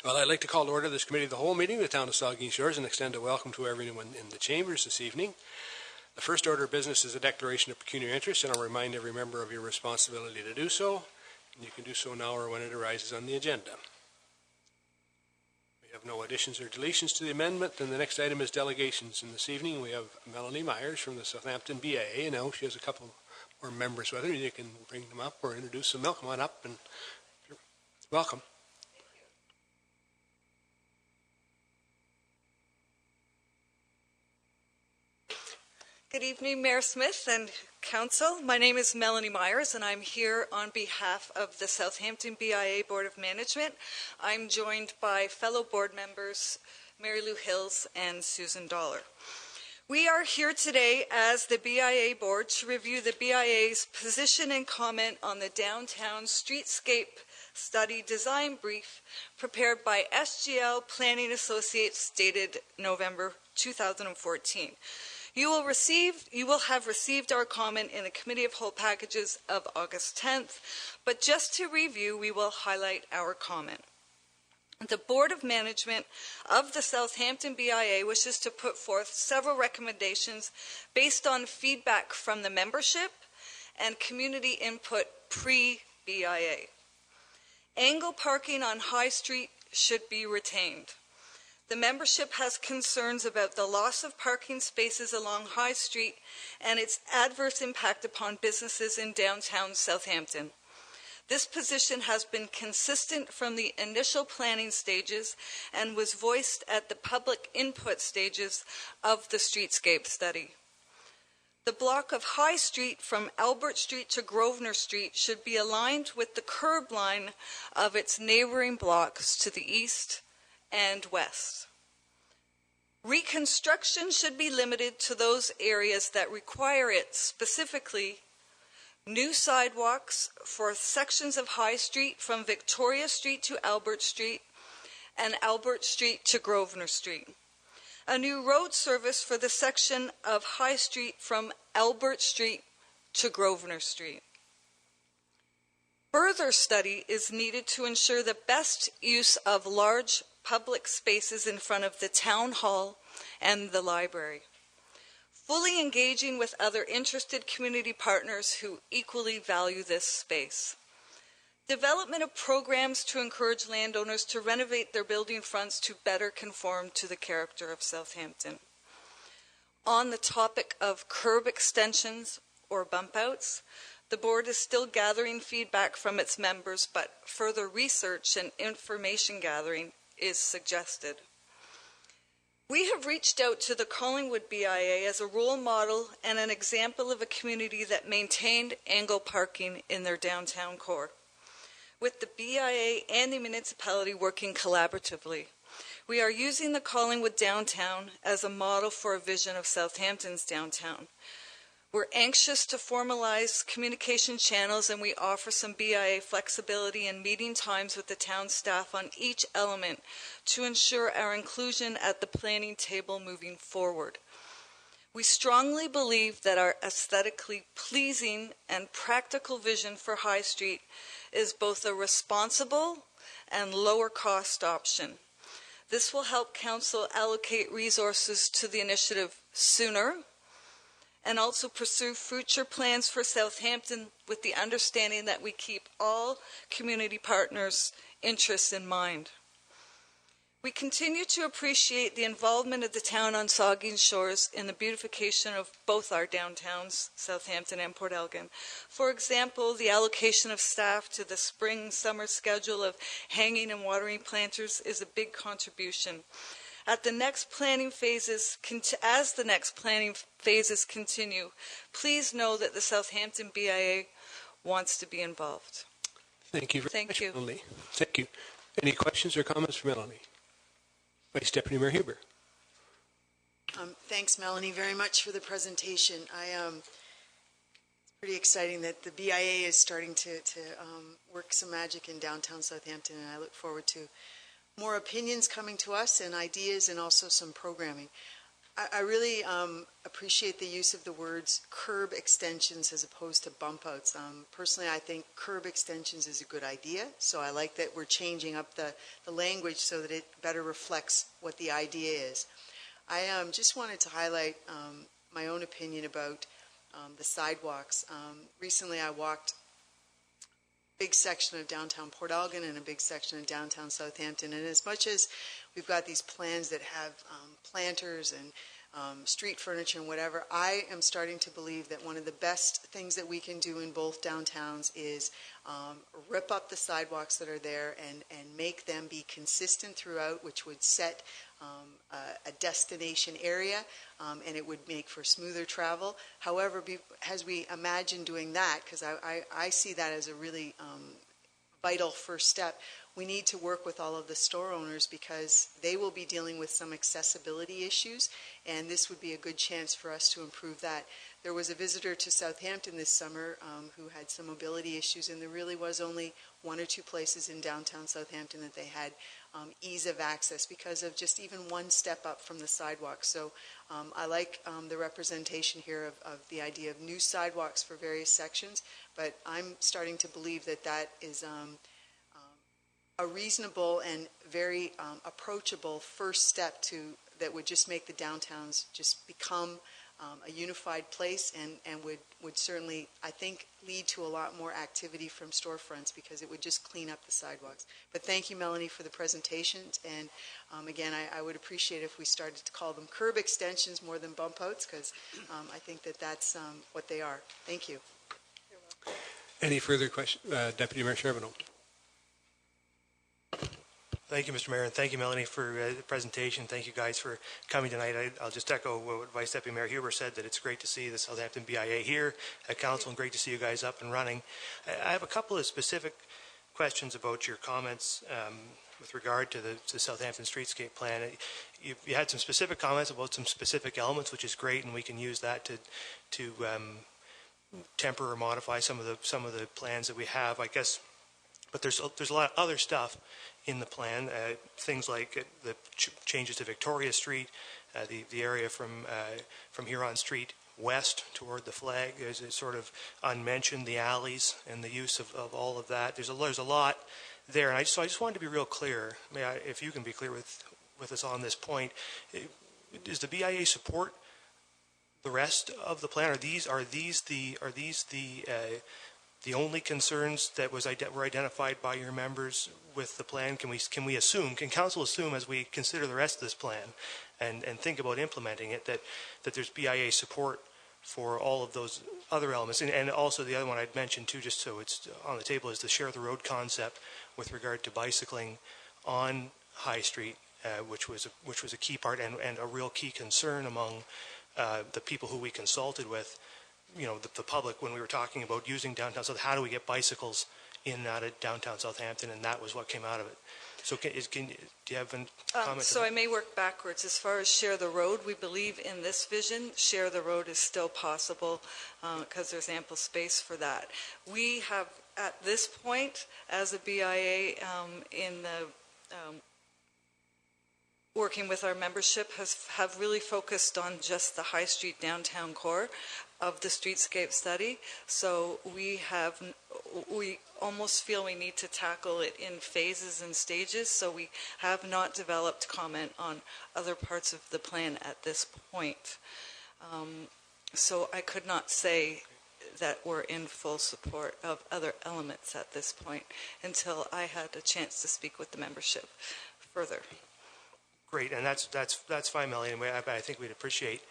Well, I'd like to call to order this committee of the whole meeting of the town of Saugeen Shores and extend a welcome to everyone in the chambers this evening. The first order of business is a declaration of pecuniary interest, and I'll remind every member of your responsibility to do so. And you can do so now or when it arises on the agenda. We have no additions or deletions to the amendment, and the next item is delegations. And this evening we have Melanie Myers from the Southampton BIA. Now she has a couple more members with her. You can bring them up or introduce them. Come on up and welcome. Good evening, Mayor Smith and Council. My name is Melanie Myers, and I'm here on behalf of the Southampton BIA Board of Management. I'm joined by fellow board members Mary Lou Hills and Susan Dollar. We are here today as the BIA Board to review the BIA's position and comment on the Downtown Streetscape Study Design Brief prepared by SGL Planning Associates dated November 2014. You will have received our comment in the Committee of Whole packages of August 10th, but just to review, we will highlight our comment. The Board of Management of the Southampton BIA wishes to put forth several recommendations based on feedback from the membership and community input pre-BIA. Angle parking on High Street should be retained. The membership has concerns about the loss of parking spaces along High Street and its adverse impact upon businesses in downtown Southampton. This position has been consistent from the initial planning stages and was voiced at the public input stages of the streetscape study. The block of High Street from Albert Street to Grosvenor Street should be aligned with the curb line of its neighboring blocks to the east and west. Reconstruction should be limited to those areas that require it, specifically new sidewalks for sections of High Street from Victoria Street to Albert Street and Albert Street to Grosvenor Street. A new road service for the section of High Street from Albert Street to Grosvenor Street. Further study is needed to ensure the best use of large public spaces in front of the town hall and the library. Fully engaging with other interested community partners who equally value this space. Development of programs to encourage landowners to renovate their building fronts to better conform to the character of Southampton. On the topic of curb extensions or bump outs, the board is still gathering feedback from its members, but further research and information gathering is suggested. We have reached out to the Collingwood BIA as a role model and an example of a community that maintained angle parking in their downtown core, with the BIA and the municipality working collaboratively. We are using the Collingwood downtown as a model for a vision of Southampton's downtown. We're anxious to formalize communication channels, and we offer some BIA flexibility in meeting times with the town staff on each element to ensure our inclusion at the planning table moving forward. We strongly believe that our aesthetically pleasing and practical vision for High Street is both a responsible and lower cost option. This will help Council allocate resources to the initiative sooner and also pursue future plans for Southampton with the understanding that we keep all community partners' interests in mind. We continue to appreciate the involvement of the town on Saugeen Shores in the beautification of both our downtowns, Southampton and Port Elgin. For example, the allocation of staff to the spring-summer schedule of hanging and watering planters is a big contribution. As the next planning phases continue, please know that the Southampton BIA wants to be involved. Thank you very much, Melanie. Thank you. Any questions or comments for Melanie? Vice Deputy Mayor Huber. Thanks, Melanie, very much for the presentation. It's pretty exciting that the BIA is starting to work some magic in downtown Southampton, and I look forward to more opinions coming to us and ideas and also some programming. I really appreciate the use of the words curb extensions as opposed to bump outs. Personally, I think curb extensions is a good idea, so I like that we're changing up the language so that it better reflects what the idea is. I just wanted to highlight my own opinion about the sidewalks. Recently I walked a big section of downtown Port Elgin and a big section of downtown Southampton, and as much as we've got these plans that have planters and street furniture and whatever, I am starting to believe that one of the best things that we can do in both downtowns is rip up the sidewalks that are there and make them be consistent throughout, which would set a destination area, and it would make for smoother travel. However, as we imagine doing that, because I see that as a really vital first step, we need to work with all of the store owners because they will be dealing with some accessibility issues, and this would be a good chance for us to improve that. There was a visitor to Southampton this summer who had some mobility issues, and there really was only one or two places in downtown Southampton that they had ease of access because of just even one step up from the sidewalk. So I like the representation here of the idea of new sidewalks for various sections, but I'm starting to believe that that is a reasonable and very approachable first step that would just make the downtowns just become a unified place and would certainly, I think, lead to a lot more activity from storefronts because it would just clean up the sidewalks. But thank you, Melanie, for the presentations. And again, I would appreciate if we started to call them curb extensions more than bump outs because I think that that's what they are. Thank you. Any further questions? Deputy Mayor Charbonneau. Thank you, Mr. Mayor, and thank you, Melanie, for the presentation. Thank you guys for coming tonight. I'll just echo what Vice Deputy Mayor Huber said, that it's great to see the Southampton BIA here at Council and great to see you guys up and running. I have a couple of specific questions about your comments with regard to the Southampton Streetscape Plan. You had some specific comments about some specific elements, which is great, and we can use that to temper or modify some of the plans that we have, I guess. But there's a lot of other stuff in the plan, things like the changes to Victoria Street, the area from Huron Street west toward the flag is sort of unmentioned, the alleys and the use of all of that. There's a lot there, and I just wanted to be real clear. If you can be clear with us on this point, does the BIA support the rest of the plan? Are these the only concerns that were identified by your members with the plan? Can council assume, as we consider the rest of this plan and think about implementing it, that there's BIA support for all of those other elements? And also the other one I'd mentioned too, just so it's on the table, is the share the road concept with regard to bicycling on High Street, which was a key part and a real key concern among the people who we consulted with. You know, the public, when we were talking about using downtown, so how do we get bicycles in and out of downtown Southampton, and that was what came out of it. So do you have a comment? So I may work backwards. As far as share the road, we believe in this vision, share the road is still possible because there's ample space for that. We have, at this point, as a BIA, in the working with our membership, have really focused on just the High Street downtown core of the streetscape study. So we almost feel we need to tackle it in phases and stages. So we have not developed comment on other parts of the plan at this point. So I could not say that we're in full support of other elements at this point until I had a chance to speak with the membership further. Great, and that's fine, Melanie. And I think we'd appreciate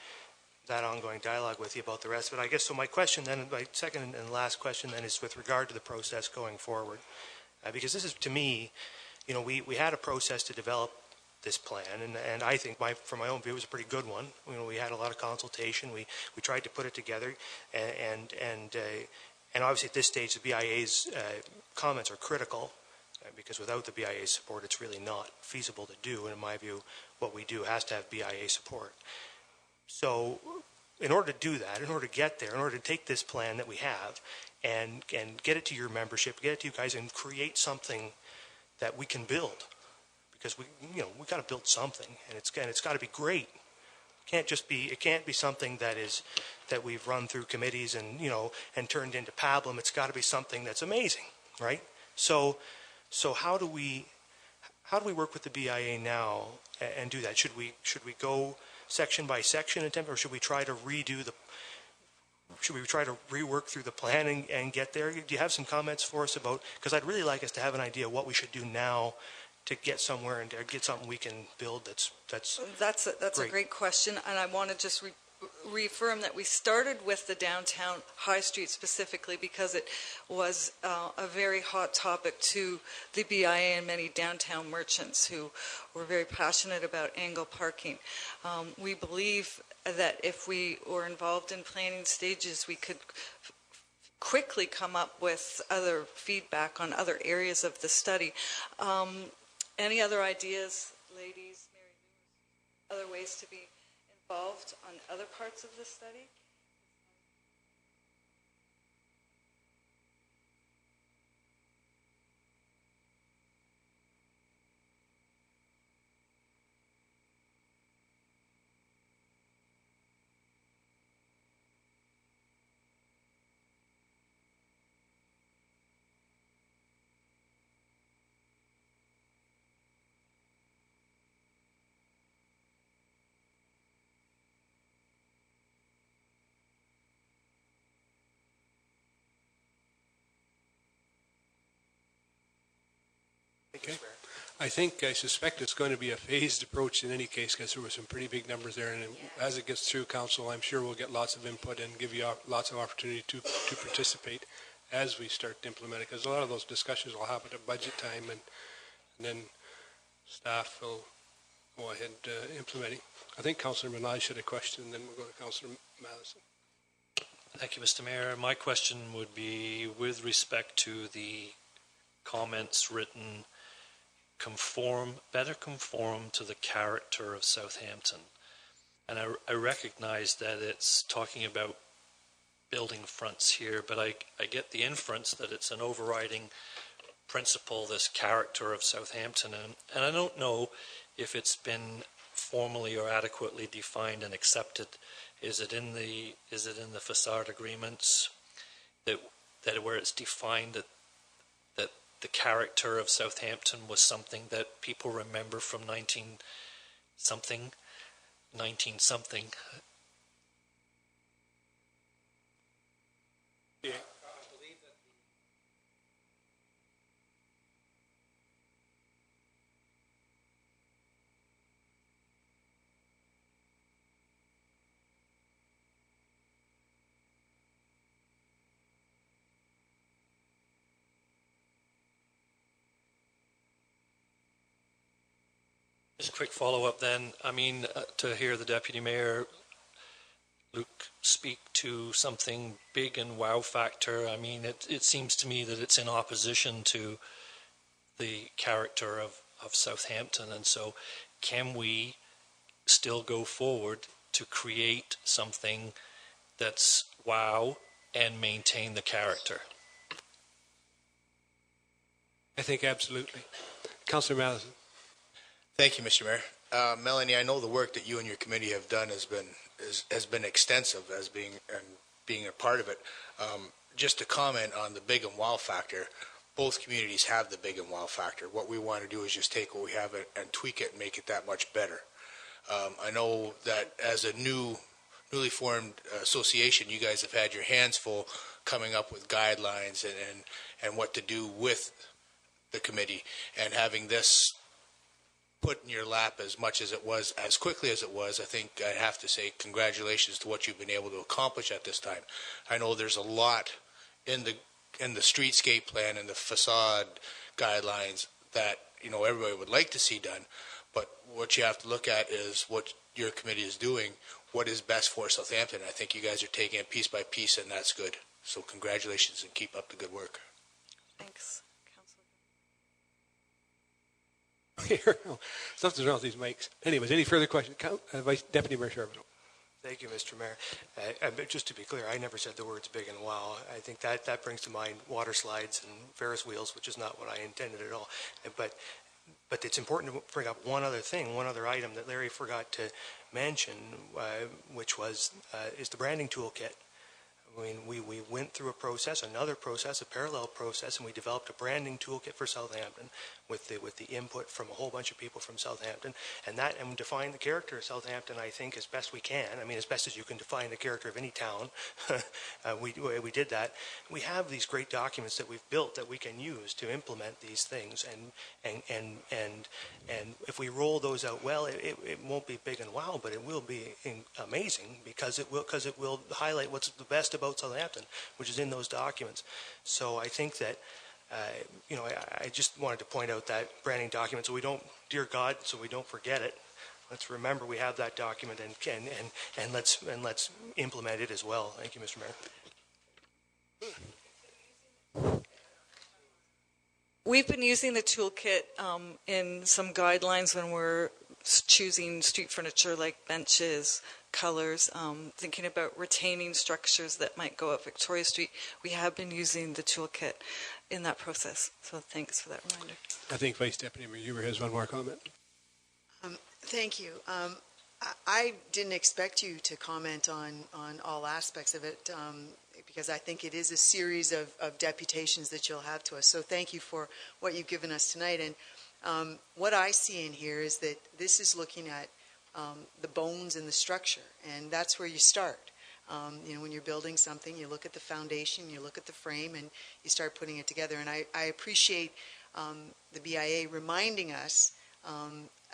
that ongoing dialogue with you about the rest of it. I guess so. My question then, my second and last question then, is with regard to the process going forward, because this is, to me, you know, we had a process to develop this plan, and I think from my own view, it was a pretty good one. You know, we had a lot of consultation. We tried to put it together, and obviously at this stage, the BIA's comments are critical. Because without the BIA support, it's really not feasible to do. And in my view, what we do has to have BIA support. So in order to do that, in order to get there, in order to take this plan that we have and get it to your membership, get it to you guys, and create something that we can build, because we got to build something, and it's got to be great. it can't be something that we've run through committees and, and turned into pablum. It's got to be something that's amazing, right? So how do we work with the BIA now and do that? Should we go section by section attempt, or should we try to rework through the plan and get there? Do you have some comments for us about, because I'd really like us to have an idea of what we should do now to get somewhere and to get something we can build that's a great question, and I want to just reaffirm that we started with the downtown High Street specifically because it was a very hot topic to the BIA and many downtown merchants who were very passionate about angle parking. We believe that if we were involved in planning stages, we could quickly come up with other feedback on other areas of the study. Any other ideas, ladies, other ways to be involved on other parts of the study? Okay. I suspect it's going to be a phased approach in any case because there were some pretty big numbers there. And as it gets through council, I'm sure we'll get lots of input and give you lots of opportunity to participate as we start to implement it. Because a lot of those discussions will happen at budget time, and then staff will go ahead implementing. I think Councillor Minaj had a question, and then we'll go to Councillor Madison. Thank you, Mr. Mayor. My question would be with respect to the comments written better conform to the character of Southampton. And I recognize that it's talking about building fronts here, but I get the inference that it's an overriding principle, this character of Southampton. And I don't know if it's been formally or adequately defined and accepted. Is it in the facade agreements that where it's defined that the character of Southampton was something that people remember from 19-something? Yeah. Just a quick follow-up then. I mean, to hear the Deputy Mayor, Luke, speak to something big and wow factor, I mean, it seems to me that it's in opposition to the character of Southampton. And so can we still go forward to create something that's wow and maintain the character? I think absolutely. Councillor Madison. Thank you, Mr. Mayor. Melanie, I know the work that you and your committee have done has been extensive as being a part of it. Just to comment on the big and wow factor, both communities have the big and wow factor. What we want to do is just take what we have and tweak it and make it that much better. I know that as a newly formed association, you guys have had your hands full coming up with guidelines and what to do with the committee, and having this put in your lap as much as it was, as quickly as it was, I think I have to say congratulations to what you've been able to accomplish at this time. I know there's a lot in the streetscape plan and the facade guidelines that everybody would like to see done, but what you have to look at is what your committee is doing, what is best for Southampton. I think you guys are taking it piece by piece, and that's good. So congratulations and keep up the good work. Thanks. Something's wrong with these mics. Anyways, any further questions? Vice Deputy Mayor Charbonneau. Thank you, Mr. Mayor. Just to be clear, I never said the words big and wow. I think that brings to mind water slides and Ferris wheels, which is not what I intended at all. But But it's important to bring up one other thing, one other item that Larry forgot to mention, which is the branding toolkit. I mean, we went through a process, another process, a parallel process, and we developed a branding toolkit for Southampton with the input from a whole bunch of people from Southampton, and defined the character of Southampton, I think, as best we can. I mean, as best as you can define the character of any town. We did that. We have these great documents that we've built that we can use to implement these things, and if we roll those out well, it won't be big and wow, but it will be amazing because it will highlight what's the best about Southampton, which is in those documents. So I think that, I just wanted to point out that branding document so we don't, dear God, so we don't forget it. Let's remember we have that document and let's implement it as well. Thank you, Mr. Mayor. We've been using the toolkit in some guidelines when we're choosing street furniture like benches, colors, thinking about retaining structures that might go up Victoria Street. We have been using the toolkit in that process. So thanks for that reminder. I think Vice Deputy Mayor Huber has one more comment. Thank you. I didn't expect you to comment on all aspects of it because I think it is a series of deputations that you'll have to us. So thank you for what you've given us tonight. And what I see in here is that this is looking at the bones and the structure, and that's where you start. When you're building something, you look at the foundation, you look at the frame, and you start putting it together. And I appreciate the BIA reminding us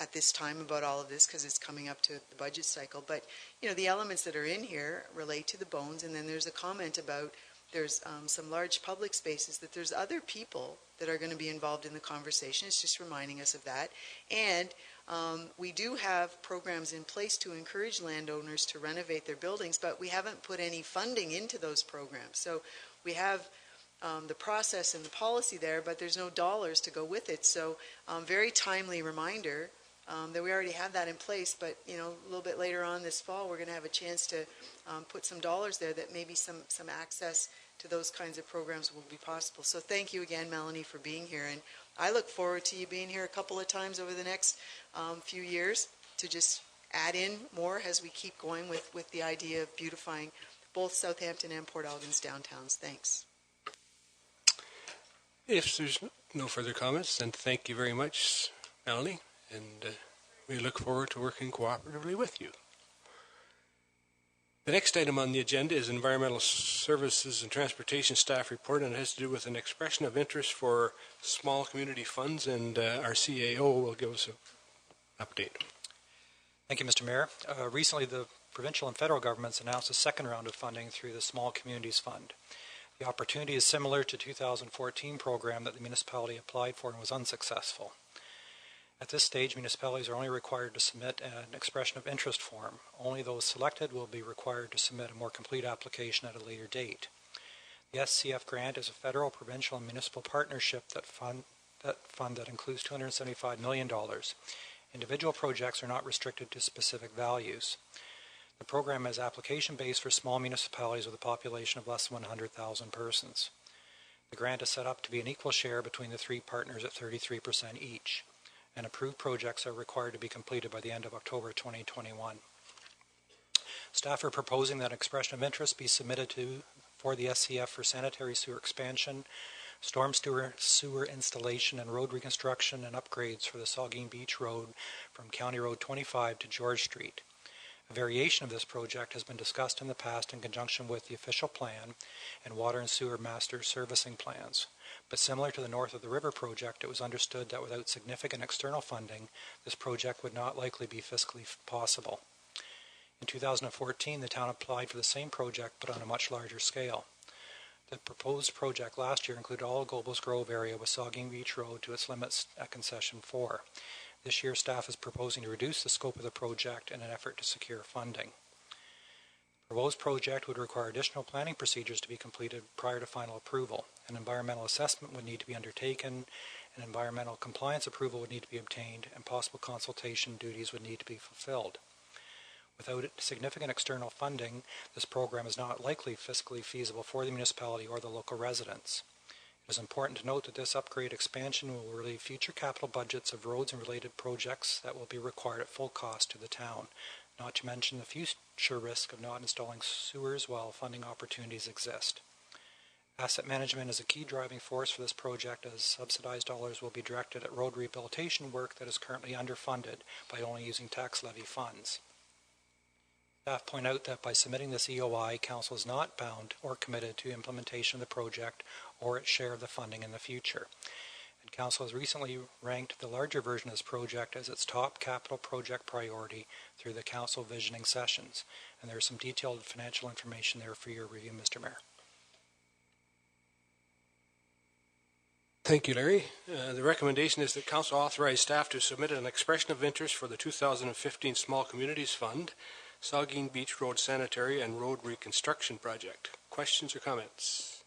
at this time about all of this because it's coming up to the budget cycle. But, the elements that are in here relate to the bones, and then there's a comment about there's some large public spaces that there's other people that are going to be involved in the conversation. It's just reminding us of that. And we do have programs in place to encourage landowners to renovate their buildings, but we haven't put any funding into those programs. So we have the process and the policy there, but there's no dollars to go with it. So very timely reminder that we already have that in place, but a little bit later on this fall, we're going to have a chance to put some dollars there that maybe some access to those kinds of programs will be possible. So thank you again, Melanie, for being here. And I look forward to you being here a couple of times over the next few years to just add in more as we keep going with the idea of beautifying both Southampton and Port Elgin's downtowns. Thanks. If there's no further comments, then thank you very much, Melanie, and we look forward to working cooperatively with you. The next item on the agenda is Environmental Services and Transportation Staff Report, and it has to do with an expression of interest for small community funds, and our CAO will give us an update. Thank you, Mr. Mayor. Recently, the provincial and federal governments announced a second round of funding through the Small Communities Fund. The opportunity is similar to the 2014 program that the municipality applied for and was unsuccessful. At this stage, municipalities are only required to submit an expression of interest form. Only those selected will be required to submit a more complete application at a later date. The Scf Grant is a federal, provincial, and municipal partnership fund that includes $275 million. Individual projects are not restricted to specific values. The program is application-based for small municipalities with a population of less than 100,000 persons. The grant is set up to be an equal share between the three partners at 33% each, and approved projects are required to be completed by the end of October 2021. Staff are proposing that an expression of interest be submitted for the SCF for sanitary sewer expansion, storm sewer installation, and road reconstruction and upgrades for the Saugeen Beach Road from County Road 25 to George Street. A variation of this project has been discussed in the past in conjunction with the official plan and water and sewer master servicing plans. But similar to the North of the River project, it was understood that without significant external funding, this project would not likely be fiscally possible. In 2014, the town applied for the same project, but on a much larger scale. The proposed project last year included all of Gobles Grove area with Saugeen Beach Road to its limits at Concession 4. This year, staff is proposing to reduce the scope of the project in an effort to secure funding. The proposed project would require additional planning procedures to be completed prior to final approval. An environmental assessment would need to be undertaken, an environmental compliance approval would need to be obtained, and possible consultation duties would need to be fulfilled. Without significant external funding, this program is not likely fiscally feasible for the municipality or the local residents. It is important to note that this upgrade expansion will relieve future capital budgets of roads and related projects that will be required at full cost to the town, not to mention the future risk of not installing sewers while funding opportunities exist. Asset management is a key driving force for this project, as subsidized dollars will be directed at road rehabilitation work that is currently underfunded by only using tax levy funds. Staff point out that by submitting this EOI, Council is not bound or committed to implementation of the project or its share of the funding in the future. And Council has recently ranked the larger version of this project as its top capital project priority through the Council visioning sessions. And there's some detailed financial information there for your review, Mr. Mayor. Thank you, Larry. The recommendation is that Council authorize staff to submit an expression of interest for the 2015 Small Communities Fund, Saugeen Beach Road Sanitary and Road Reconstruction Project. Questions or comments?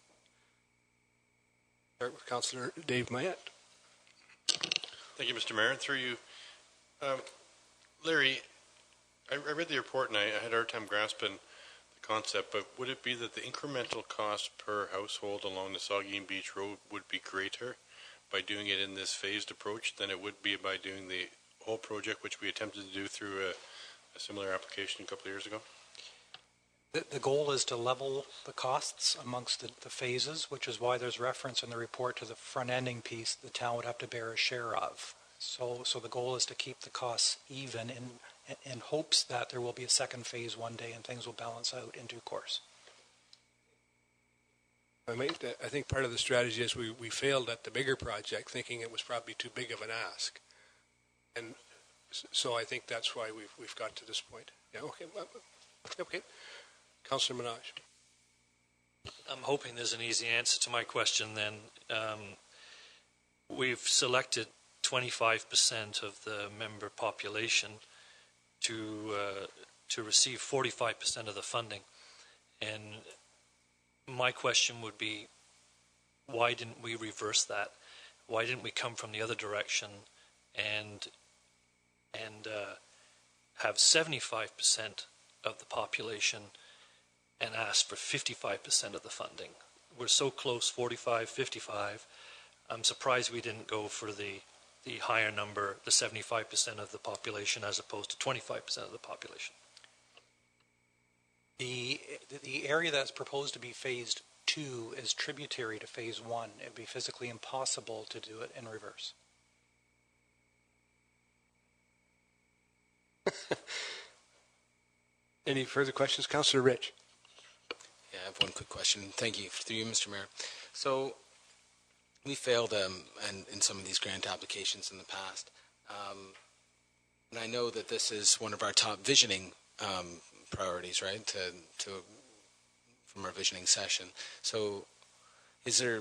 Start with Councillor Dave Mayette. Thank you, Mr. Mayor. And through you, Larry, I read the report and I had a hard time grasping the concept, but would it be that the incremental cost per household along the Saugeen Beach Road would be greater by doing it in this phased approach than it would be by doing the whole project, which we attempted to do through a similar application a couple of years ago? The goal is to level the costs amongst the phases, which is why there's reference in the report to the front-ending piece the town would have to bear a share of. So the goal is to keep the costs even in hopes that there will be a second phase one day and things will balance out in due course. I think part of the strategy is we failed at the bigger project thinking it was probably too big of an ask. And so I think that's why we've got to this point. Yeah, okay. Okay. Councillor Minaj. I'm hoping there's an easy answer to my question then. We've selected 25% of the member population to receive 45% of the funding. And my question would be, why didn't we reverse that? Why didn't we come from the other direction and have 75% of the population and ask for 55% of the funding? We're so close, 45, 55. I'm surprised we didn't go for the higher number, the 75% of the population, as opposed to 25% of the population. The area that's proposed to be phased 2 is tributary to phase 1. It would be physically impossible to do it in reverse. Any further questions? Councillor Rich. Yeah, I have one quick question. Thank you. Through you, Mr. Mayor. So we failed and in some of these grant applications in the past. And I know that this is one of our top visioning priorities, right, from our visioning session. So is there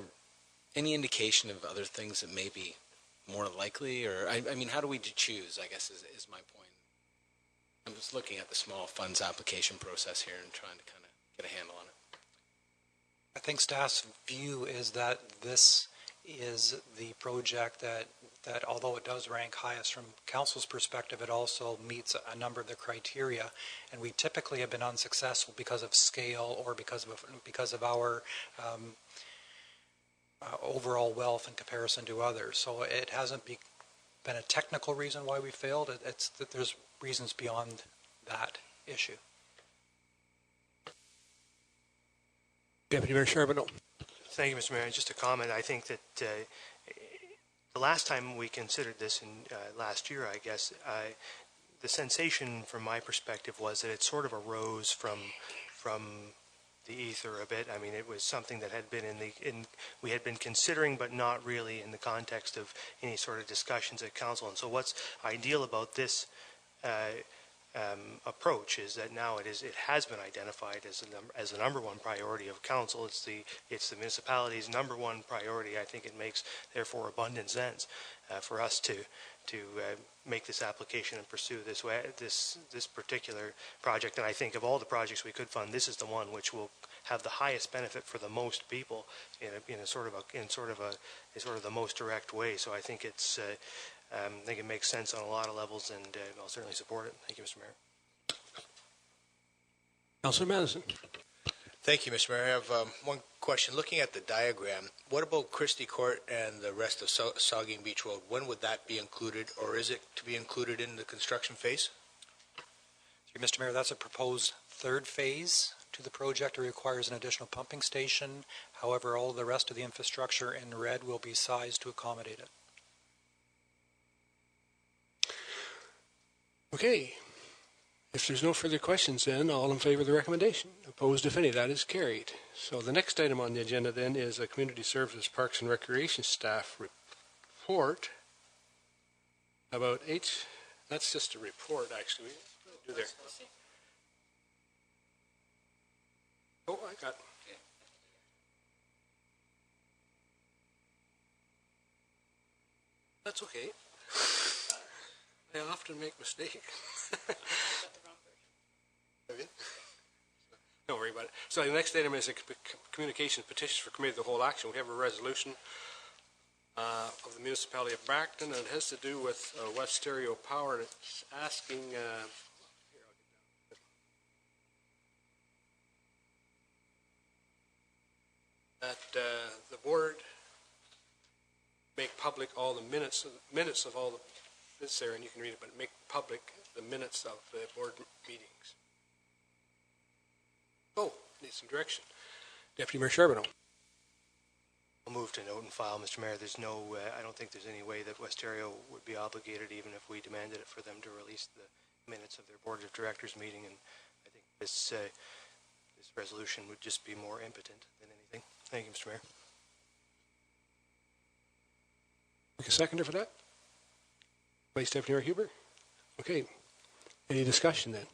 any indication of other things that may be more likely? Or, I mean, how do we choose, I guess, is my point. I'm just looking at the small funds application process here and trying to kind of get a handle on it. I think staff's view is that this is the project that although it does rank highest from council's perspective, it also meets a number of the criteria, and we typically have been unsuccessful because of scale or because of our overall wealth in comparison to others. So it hasn't been a technical reason why we failed. It's that there's reasons beyond that issue. Deputy Mayor Charbonneau. Thank you, Mr. Mayor. Just a comment. I think that the last time we considered this in last year, I guess, the sensation from my perspective was that it sort of arose from the ether a bit. I mean, it was something that had been we had been considering, but not really in the context of any sort of discussions at council. And so, what's ideal about this approach is that now it has been identified as the number one priority of council. It's the municipality's number one priority. I think it makes therefore abundant sense for us to make this application and pursue this particular project. And I think of all the projects we could fund, this is the one which will have the highest benefit for the most people in sort of the most direct way. So I think I think it makes sense on a lot of levels, and I'll certainly support it. Thank you, Mr. Mayor. Councillor Madison. Thank you, Mr. Mayor. I have one question. Looking at the diagram, what about Christie Court and the rest of Saugeen Beach Road? When would that be included, or is it to be included in the construction phase? Mr. Mayor, that's a proposed third phase to the project. It requires an additional pumping station. However, all of the rest of the infrastructure in red will be sized to accommodate it. Okay. If there's no further questions, then all in favor of the recommendation. Opposed, if any, that is carried. So the next item on the agenda then is a Community Services Parks and Recreation Staff report about that's just a report, actually. Do there. Oh, I got. That's okay. I often make mistakes. Don't worry about it. So the next item is a communication petition for committee of the whole action. We have a resolution of the municipality of Bracton, and it has to do with West Stereo Power. And it's asking that the board make public all the minutes of all the. It's there, and you can read it, but make public the minutes of the board meetings. Oh, need some direction. Deputy Mayor Charbonneau. I'll move to note and file, Mr. Mayor. There's no, I don't think there's any way that West Ontario would be obligated, even if we demanded it, for them to release the minutes of their board of directors meeting. And I think this resolution would just be more impotent than anything. Thank you, Mr. Mayor. Make a seconder for that. Vice Deputy Mayor Huber. Okay. Any discussion then?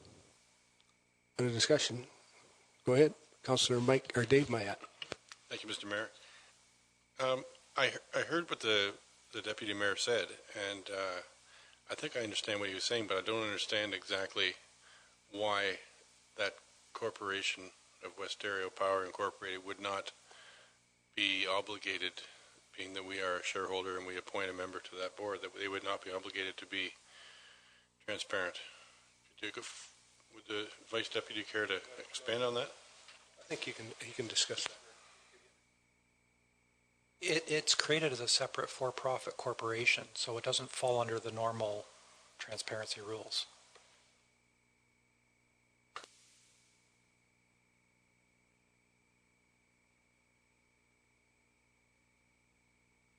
Any discussion? Go ahead, Councillor Mike or Dave Mayat. Thank you, Mr. Mayor. I heard what the Deputy Mayor said, and I think I understand what he was saying, but I don't understand exactly why that corporation of West Stereo Power Incorporated would not be obligated, being that we are a shareholder and we appoint a member to that board, that they would not be obligated to be transparent. Would the Vice Deputy care to expand on that? I think he can discuss that. It's created as a separate for-profit corporation, so it doesn't fall under the normal transparency rules.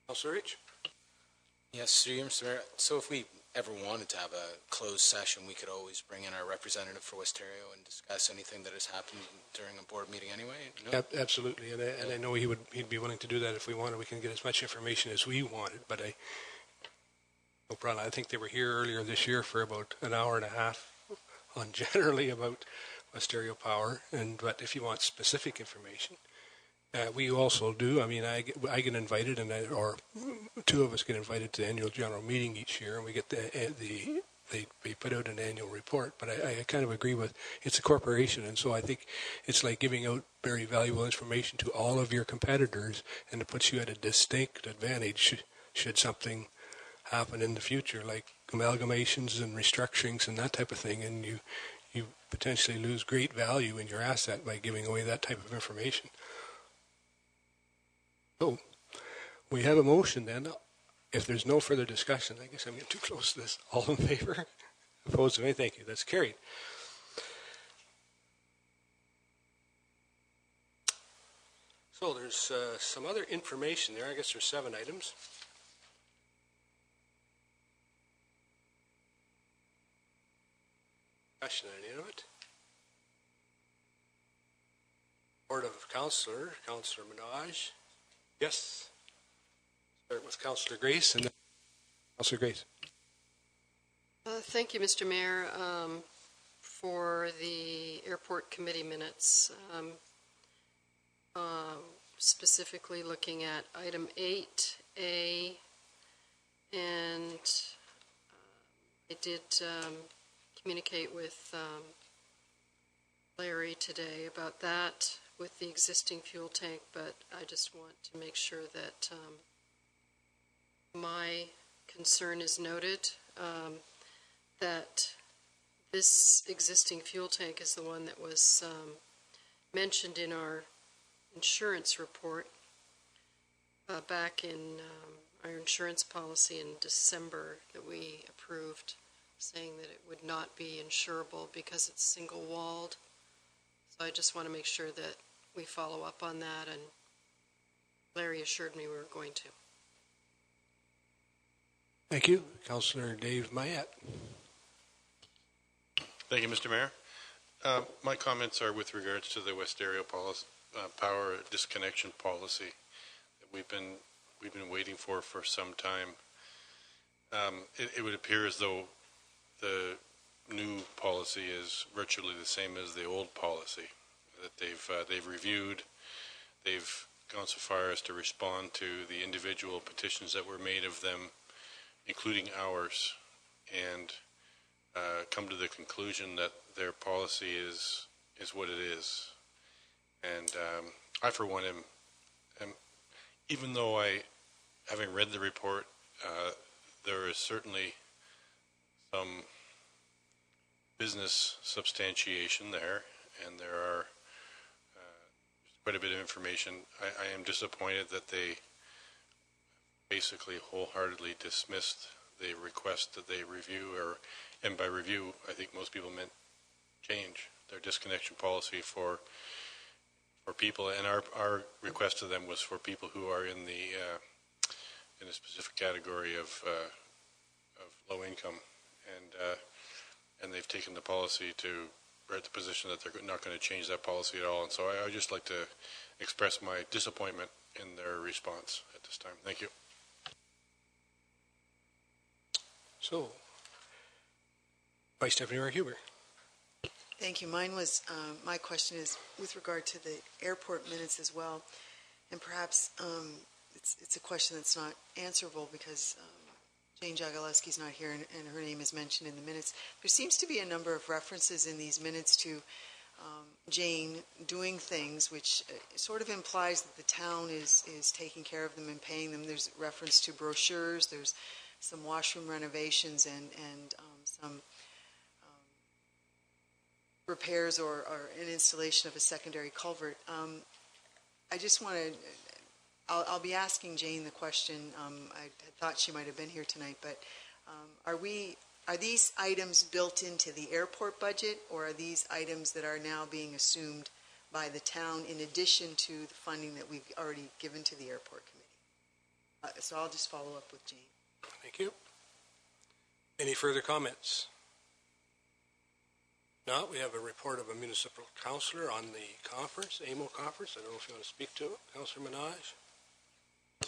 Councillor Rich? Yes, through you, Mr. Mayor. So if we ever wanted to have a closed session, we could always bring in our representative for West Ontario and discuss anything that has happened during a board meeting anyway? No? Absolutely, and I know he'd be willing to do that if we wanted. We can get as much information as we wanted, but no problem. I think they were here earlier this year for about an hour and a half on generally about West Ontario Power, but if you want specific information, we also do. I mean, I get invited, or two of us get invited to the annual general meeting each year, and we get they put out an annual report. But I kind of agree with, it's a corporation, and so I think it's like giving out very valuable information to all of your competitors, and it puts you at a distinct advantage should something happen in the future, like amalgamations and restructurings and that type of thing, and you potentially lose great value in your asset by giving away that type of information. So, we have a motion then. If there's no further discussion, I guess I'm getting too close to this. All in favor? Opposed to any? Thank you. That's carried. So there's some other information there. I guess there's 7 items. Discussion on any of it. Board of Councillor Minaj. Yes. Start with Councillor Grace and then Councillor Grace. Thank you, Mr. Mayor, for the airport committee minutes. Specifically looking at item 8A, and I did communicate with Larry today about that with the existing fuel tank, but I just want to make sure that my concern is noted, that this existing fuel tank is the one that was mentioned in our insurance report back in our insurance policy in December that we approved, saying that it would not be insurable because it's single-walled. So I just want to make sure that we follow up on that, and Larry assured me we were going to. Thank you. Councillor Dave Mayette. Thank you, Mr. Mayor. My comments are with regards to the Westario power disconnection policy that we've been waiting for some time. It would appear as though the new policy is virtually the same as the old policy that they've reviewed. They've gone so far as to respond to the individual petitions that were made of them, including ours, and come to the conclusion that their policy is what it is. And I, for one, am even though having read the report, there is certainly some business substantiation there, and there are quite a bit of information. I am disappointed that they basically wholeheartedly dismissed the request that they review, and by review, I think most people meant change their disconnection policy for people, and our request to them was for people who are in a specific category of low income, and they've taken the policy or at the position that they're not going to change that policy at all. And so I would just like to express my disappointment in their response at this time. Thank you. So, Vice Deputy Mayor Huber. Thank you. My question is with regard to the airport minutes as well. And perhaps it's a question that's not answerable because Jane Jagielewski's not here and her name is mentioned in the minutes. There seems to be a number of references in these minutes to Jane doing things which sort of implies that the town is taking care of them and paying them. There's reference to brochures, there's some washroom renovations and some repairs or an installation of a secondary culvert. I just want to, I'll be asking Jane the question. I thought she might have been here tonight, but are these items built into the airport budget, or are these items that are now being assumed by the town in addition to the funding that we've already given to the airport committee? So I'll just follow up with Jane. Thank you. Any further comments? No, we have a report of a municipal councillor on the conference, AMO conference. I don't know if you want to speak to it. Councillor Minaj.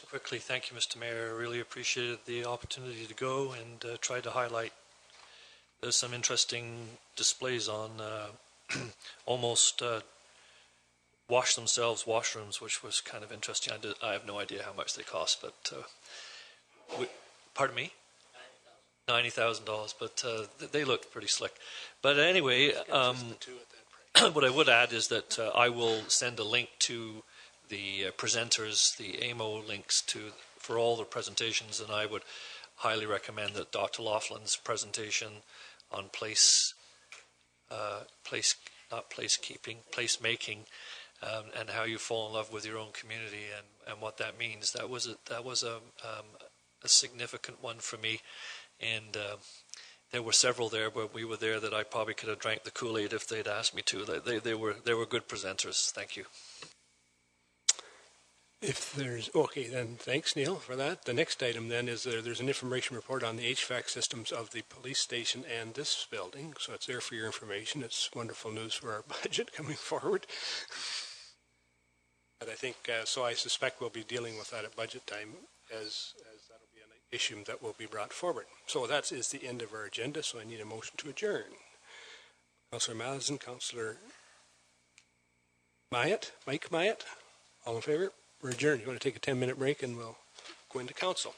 Quickly, thank you, Mr. Mayor. I really appreciated the opportunity to go and try to highlight. There's some interesting displays on almost wash themselves washrooms, which was kind of interesting. I have no idea how much they cost, but pardon me? $90,000, but they looked pretty slick. But anyway, what I would add is that I will send a link to the presenters, the AMO links for all the presentations, and I would highly recommend that Dr. Laughlin's presentation on placemaking, and how you fall in love with your own community and what that means. That was a significant one for me, and there were several there when we were there that I probably could have drank the Kool-Aid if they'd asked me to. They were good presenters. Thank you. If there's, okay, then thanks, Neil, for that. The next item then is there's an information report on the HVAC systems of the police station and this building. So it's there for your information. It's wonderful news for our budget coming forward. But I think, so I suspect we'll be dealing with that at budget time as that'll be an issue that will be brought forward. So that is the end of our agenda, so I need a motion to adjourn. Councillor Mazin, Councillor Mike Myatt, all in favor? We're adjourned. You want to take a 10-minute break and we'll go into council.